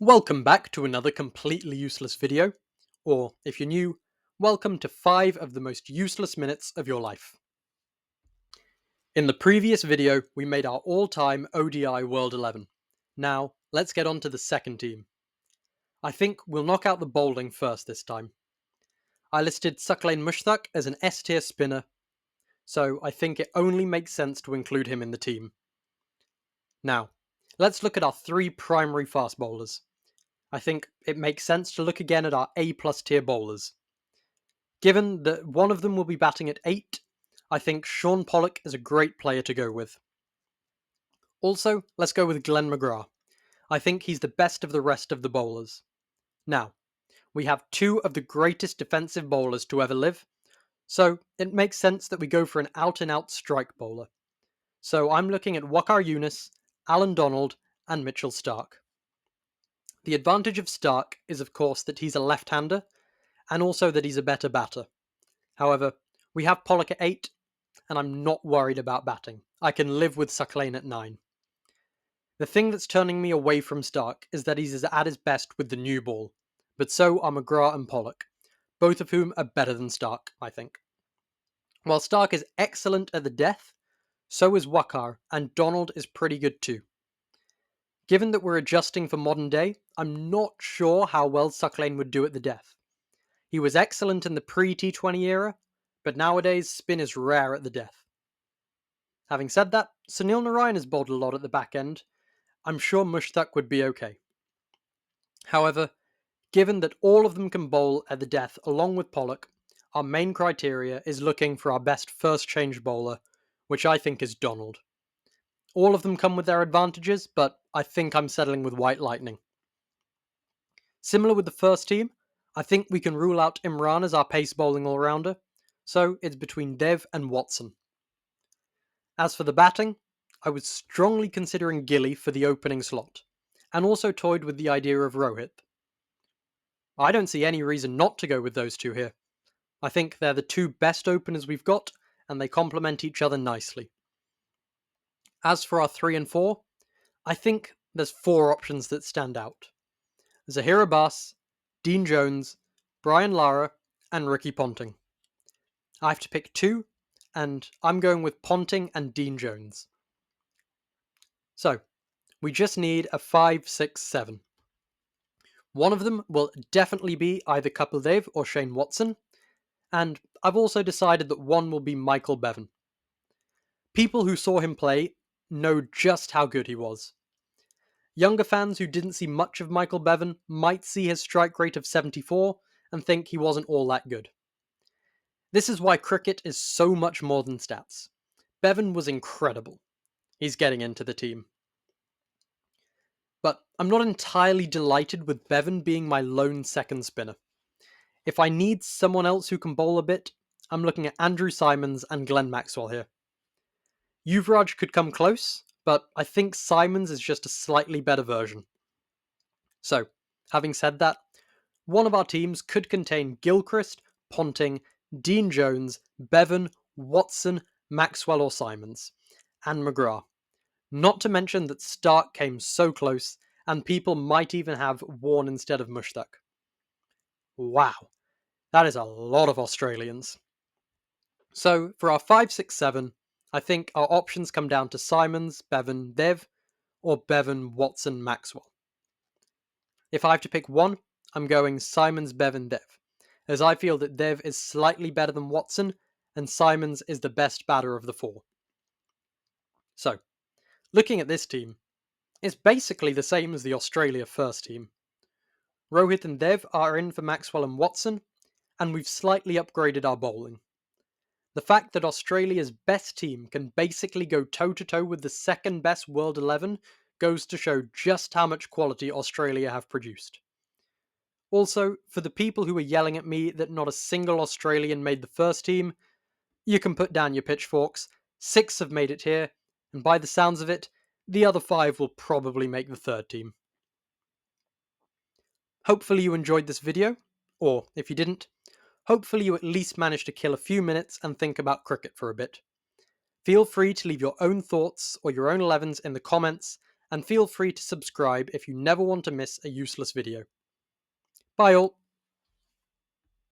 Welcome back to another completely useless video, or if you're new, welcome to 5 of the most useless minutes of your life. In the previous video, we made our all-time ODI World 11. Now, let's get on to the second team. I think we'll knock out the bowling first this time. I listed Sucklein Mushtaq as an S-tier spinner, so I think it only makes sense to include him in the team. Now, let's look at our 3 primary fast bowlers. I think it makes sense to look again at our A+ tier bowlers. Given that one of them will be batting at 8, I think Shaun Pollock is a great player to go with. Also, let's go with Glenn McGrath. I think he's the best of the rest of the bowlers. Now, we have 2 of the greatest defensive bowlers to ever live, so it makes sense that we go for an out-and-out strike bowler. So I'm looking at Waqar Younis, Alan Donald, and Mitchell Starc. The advantage of Starc is, of course, that he's a left-hander, and also that he's a better batter. However, we have Pollock at 8, and I'm not worried about batting. I can live with Sucklein at 9. The thing that's turning me away from Starc is that he's at his best with the new ball, but so are McGrath and Pollock, both of whom are better than Starc, I think. While Starc is excellent at the death, so is Waqar, and Donald is pretty good too. Given that we're adjusting for modern day, I'm not sure how well Sucklein would do at the death. He was excellent in the pre-T20 era, but nowadays spin is rare at the death. Having said that, Sunil Narayan has bowled a lot at the back end. I'm sure Mushtaq would be okay. However, given that all of them can bowl at the death along with Pollock, our main criteria is looking for our best first change bowler, which I think is Donald. All of them come with their advantages, but I think I'm settling with White Lightning. Similar with the first team, I think we can rule out Imran as our pace bowling all-rounder, so it's between Dev and Watson. As for the batting, I was strongly considering Gilly for the opening slot, and also toyed with the idea of Rohit. I don't see any reason not to go with those two here. I think they're the 2 best openers we've got, and they complement each other nicely. As for our 3 and 4, I think there's 4 options that stand out. Zaheer Abbas, Dean Jones, Brian Lara, and Ricky Ponting. I have to pick 2, and I'm going with Ponting and Dean Jones. So, we just need a 5, 6, 7. One of them will definitely be either Kapil Dev or Shane Watson, and I've also decided that one will be Michael Bevan. People who saw him play know just how good he was. Younger fans who didn't see much of Michael Bevan might see his strike rate of 74 and think he wasn't all that good. This is why cricket is so much more than stats. Bevan was incredible. He's getting into the team. But I'm not entirely delighted with Bevan being my lone second spinner. If I need someone else who can bowl a bit, I'm looking at Andrew Simons and Glenn Maxwell here. Yuvraj could come close, but I think Simons is just a slightly better version. So, having said that, one of our teams could contain Gilchrist, Ponting, Dean Jones, Bevan, Watson, Maxwell or Simons, and McGrath. Not to mention that Starc came so close, and people might even have Warne instead of Mushtaq. Wow, that is a lot of Australians. So, for our 5, 6, 7, I think our options come down to Simons, Bevan, Dev, or Bevan, Watson, Maxwell. If I have to pick one, I'm going Simons, Bevan, Dev, as I feel that Dev is slightly better than Watson, and Simons is the best batter of the 4. So, looking at this team, it's basically the same as the Australia first team. Rohit and Dev are in for Maxwell and Watson, and we've slightly upgraded our bowling. The fact that Australia's best team can basically go toe-to-toe with the second best World 11 goes to show just how much quality Australia have produced. Also, for the people who are yelling at me that not a single Australian made the first team, you can put down your pitchforks. 6 have made it here, and by the sounds of it, the other 5 will probably make the third team. Hopefully you enjoyed this video, or if you didn't, hopefully you at least managed to kill a few minutes and think about cricket for a bit. Feel free to leave your own thoughts or your own 11s in the comments, and feel free to subscribe if you never want to miss a useless video. Bye all!